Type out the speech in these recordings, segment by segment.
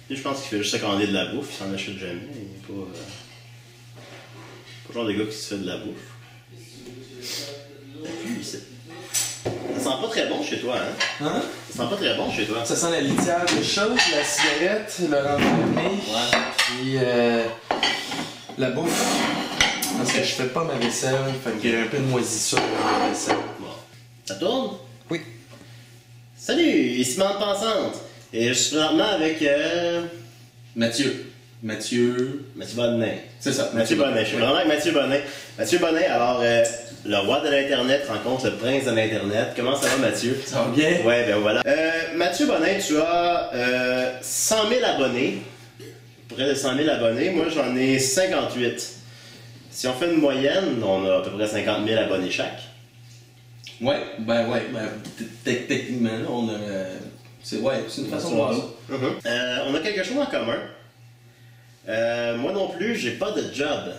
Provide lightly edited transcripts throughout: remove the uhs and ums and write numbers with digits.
Je pense qu'il fait juste se commander de la bouffe, il s'en achète jamais. Il n'est pas le genre de gars qui se fait de la bouffe. Ça sent pas très bon chez toi, hein? Hein? Ça sent pas très bon chez toi. Ça sent la litière de chat, la cigarette, le renfermé, puis la bouffe. Parce que je fais pas ma vaisselle, fait qu'il y a un peu de moisissure dans ma vaisselle. Bon. Ça tourne? Oui. Salut, ici Bande Pensante. Et je suis présentement avec Mathieu Bonnet. C'est ça. Mathieu Bonnet. Je suis vraiment avec Mathieu Bonnet. Mathieu Bonnet, alors, le roi de l'Internet rencontre le prince de l'Internet. Comment ça va, Mathieu? Ça va bien? Ouais, ben voilà. Mathieu Bonnet, tu as 100 000 abonnés. Près de 100 000 abonnés. Moi, j'en ai 58. Si on fait une moyenne, on a à peu près 50 000 abonnés chaque. Ouais, techniquement, là, on a. C'est une façon de voir ça. On a quelque chose en commun. Moi non plus, j'ai pas de job.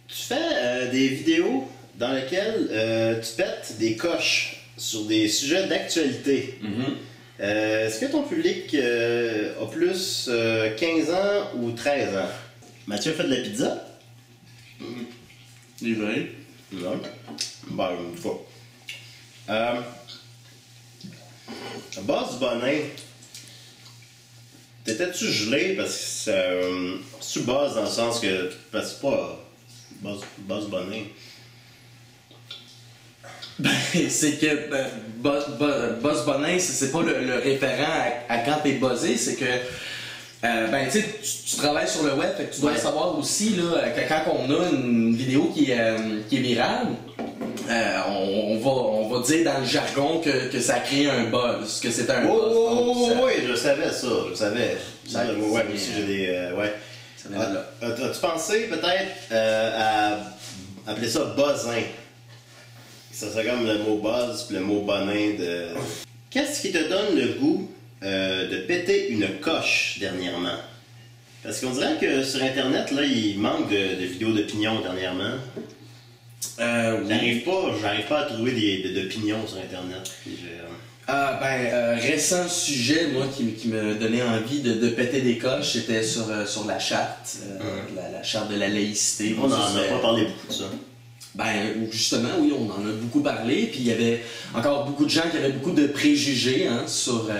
Tu fais des vidéos dans lesquelles tu pètes des coches sur des sujets d'actualité. Est-ce que ton public a plus 15 ans ou 13 ans? Mathieu a fait de la pizza? Livré. Non. Ben, une fois. Boss Bonin, t'étais-tu gelé parce que tu bosses dans le sens que. Parce que c'est pas Boss Bonin. Ben, c'est que Boss Bonin, c'est pas le référent à quand t'es buzzé, c'est que ben tu sais, tu travailles sur le web, fait que tu dois savoir aussi là, que quand on a une vidéo qui est virale, on va dire dans le jargon que ça a créé un buzz, que c'était un buzz. Oui, je savais ça, je savais. Ouais, aussi j'ai des. Ouais. As-tu pensé peut-être à appeler ça buzzin? Ça serait comme le mot buzz puis le mot bonin de. Qu'est-ce qui te donne le goût de péter une coche dernièrement? Parce qu'on dirait que sur Internet, là, il manque de vidéos d'opinion dernièrement. J'arrive pas à trouver d'opinions sur Internet. Récent sujet, moi, qui me donnait envie de péter des coches, c'était sur la charte, la charte de la laïcité. On n'en a pas parlé beaucoup de ça. Ben, justement, oui, on en a beaucoup parlé, puis il y avait encore beaucoup de gens qui avaient beaucoup de préjugés sur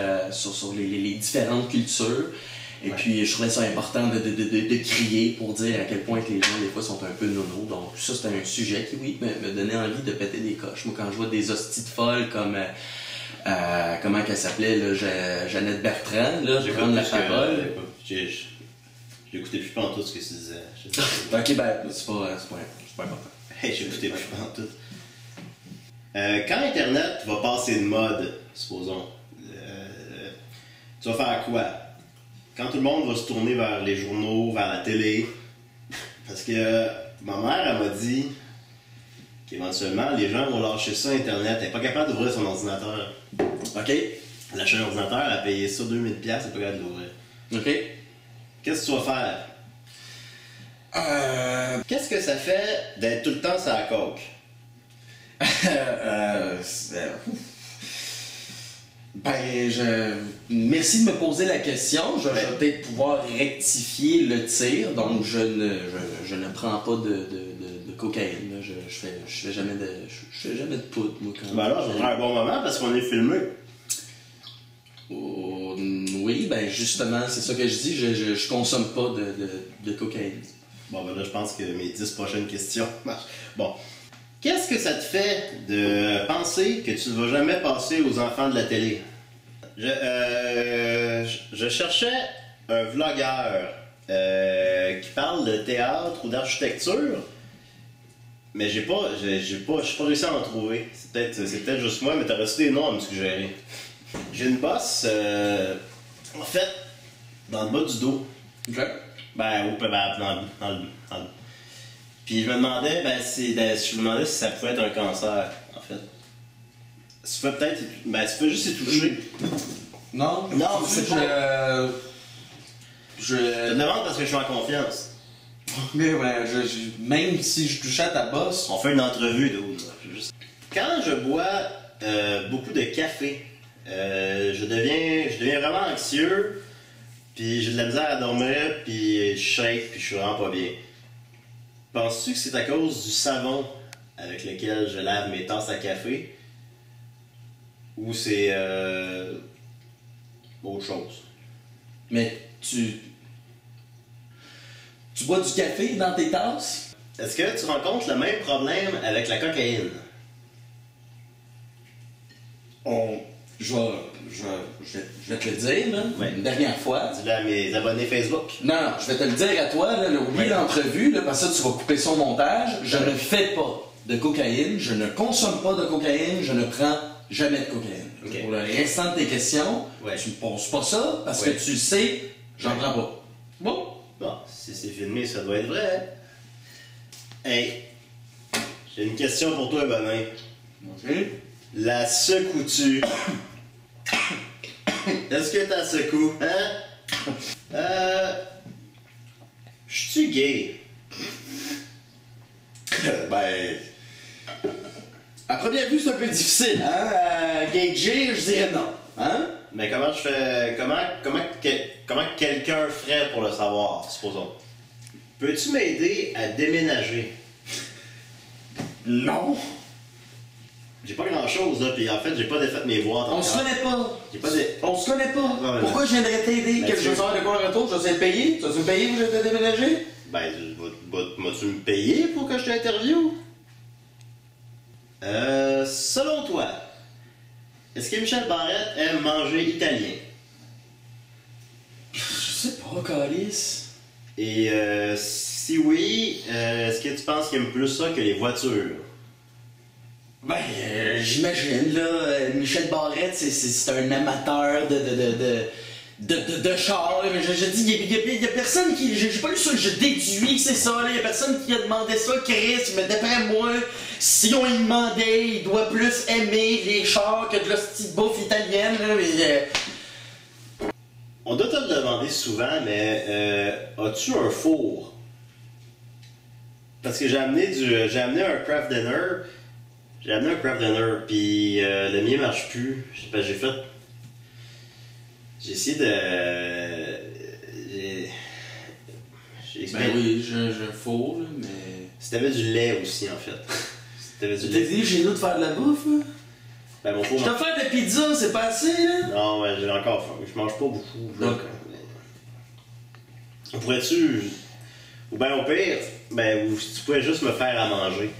les différentes cultures. Et puis, je trouvais ça important de crier pour dire à quel point que les gens, des fois, sont un peu nono. Donc, ça, c'était un sujet qui, oui, me donnait envie de péter des coches. Moi, quand je vois des hosties de folles comme... comment qu'elle s'appelait, là, Jeannette Bertrand, là, je prends la parole. J'écoutais plus pas en tout ce que tu disais. Ok, ben, c'est pas important. Hey, j'écoutais plus pas en tout. Quand Internet va passer de mode, supposons, tu vas faire quoi? Quand tout le monde va se tourner vers les journaux, vers la télé, parce que ma mère, elle m'a dit qu'éventuellement, les gens vont lâcher ça Internet. Elle n'est pas capable d'ouvrir son ordinateur. OK. Elle a acheté un ordinateur, elle a payé ça 2000$, elle n'est pas capable de l'ouvrir. OK. Qu'est-ce que tu vas faire? Qu'est-ce que ça fait d'être tout le temps sur la coke? Merci de me poser la question. Je vais peut-être pouvoir rectifier le tir. Donc, je ne prends pas de cocaïne. Je fais jamais de poudre, moi, quand Ben là, ça sera un bon moment parce qu'on est filmé. Oui, ben justement, c'est ça que je dis. Je consomme pas de cocaïne. Bon, ben là, je pense que mes 10 prochaines questions marchent. Bon. Qu'est-ce que ça te fait de penser que tu ne vas jamais passer aux enfants de la télé? Je cherchais un vlogueur qui parle de théâtre ou d'architecture, mais je suis pas réussi à en trouver. C'est peut-être juste moi, mais t'as reçu des noms à me suggérer. J'ai une bosse, en fait, dans le bas du dos. OK. Ben, dans le Puis je me demandais, si ça pouvait être un cancer, en fait. Tu peux peut-être, tu peux juste y toucher. Non, c'est pas. Je te demande parce que je suis en confiance. Mais ouais, même si je touchais à ta bosse. On fait une entrevue, Quand je bois beaucoup de café, je deviens vraiment anxieux, puis j'ai de la misère à dormir, puis je shake, puis je suis vraiment pas bien. Penses-tu que c'est à cause du savon avec lequel je lave mes tasses à café, ou c'est autre chose? Mais tu bois du café dans tes tasses? Est-ce que tu rencontres le même problème avec la cocaïne? Je vais te le dire, là, une dernière fois. Dis-le à mes abonnés Facebook. Non, je vais te le dire à toi, là, oublie l'entrevue, là, parce que tu vas couper son montage. Je ne fais pas de cocaïne, je ne consomme pas de cocaïne, je ne prends jamais de cocaïne. Okay. Pour le restant de tes questions, tu me poses pas ça, parce que tu le sais, j'en prends pas. Bon? Bon, si c'est filmé, ça doit être vrai. Hey, j'ai une question pour toi, Bonin. OK. La secoues-tu? Est-ce que t'as secoues? Hein? Je suis gay? Ben. À première vue, c'est un peu difficile, hein? Gager, je dirais non. Hein? Mais comment je fais. Comment quelqu'un ferait pour le savoir, supposons? Peux-tu m'aider à déménager? Non! J'ai pas grand chose là, puis en fait, j'ai pas défait mes boîtes. On se connaît pas! On se connaît pas! Ouais, pourquoi je viendrais t'aider? Ben, Quelque chose de quoi le retour? Je vais te payer? Tu vas me payer pour que je te déménager? Ben, vas-tu me payer pour que je t'interviewe? Selon toi, est-ce que Michel Barrette aime manger italien? Je sais pas, Calice. Et si oui, est-ce que tu penses qu'il aime plus ça que les voitures? Ben, j'imagine, là, Michel Barrette, c'est un amateur de char. Je dis, il y a personne qui. J'ai pas lu ça, je déduis que c'est ça, là. Il y a personne qui a demandé ça, Chris. Mais d'après moi, si on lui demandait, il doit plus aimer les chars que de la petite bouffe italienne, là. Mais, On doit te le demander souvent, mais as-tu un four? Parce que j'ai amené un craft dinner. J'ai amené un craft dinner, puis le mien marche plus. J'ai essayé de. ben oui, j'ai un four, là, mais. Si t'avais du lait aussi, en fait. Si t'avais du Tu t'es lait. dit chez nous de faire de la bouffe, là? Ben, mon four. Je t'ai fait de la pizza, c'est pas assez, là? Non, ouais, j'ai encore faim. Je mange pas beaucoup. Donc. Pourrais-tu. Ou bien au pire, ben, tu pourrais juste me faire à manger.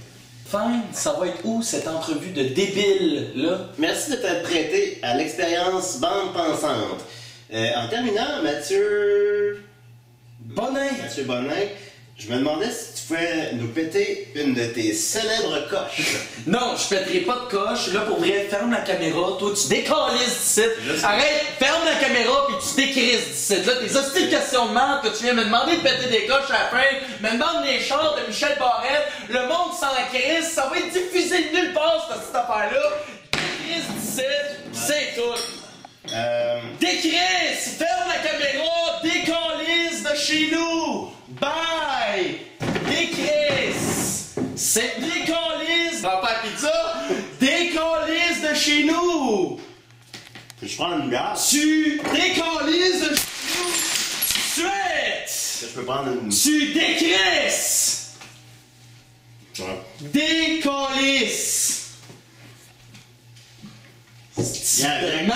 Fine, ça va être où cette entrevue de débile, là? Merci de t'être prêté à l'expérience bande pensante. En terminant, Mathieu Bonin, je me demandais si tu pouvais nous péter une de tes célèbres coches. Non, je pèterai pas de coche. Là, pour vrai, ferme la caméra. Toi, tu décalisses d'ici. Arrête, ferme la caméra puis tu décrisses d'ici. Là, tes hosties de questions de merde que tu viens me demander de péter des coches à la fin, me demande les chars de Michel Barrette. Le monde s'en crisse. Ça va être diffusé de nulle part, cette affaire-là. Décrisse d'ici. C'est tout. Décrisse! Ferme la caméra! Décalisse de chez nous! Bye! Décrisse! C'est décalisse! Prends pas la pizza! Décalisse de chez nous! Je prends une bière. Tu décalisses de chez nous! Tout de suite! Je peux prendre une. Tu décrisses! Ouais. Décalisse! Bien,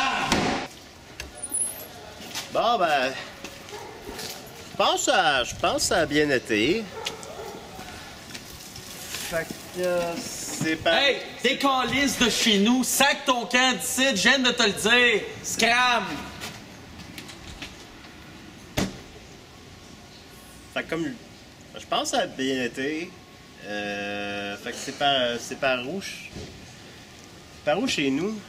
bon, ben. Je pense que ça a bien été. Fait que c'est pas. Hey! Décalisse de chez nous! Sac ton camp d'ici! Je viens de te le dire! Scram! Fait que comme. Je pense que ça a bien été. Fait que c'est par où? Par où chez nous?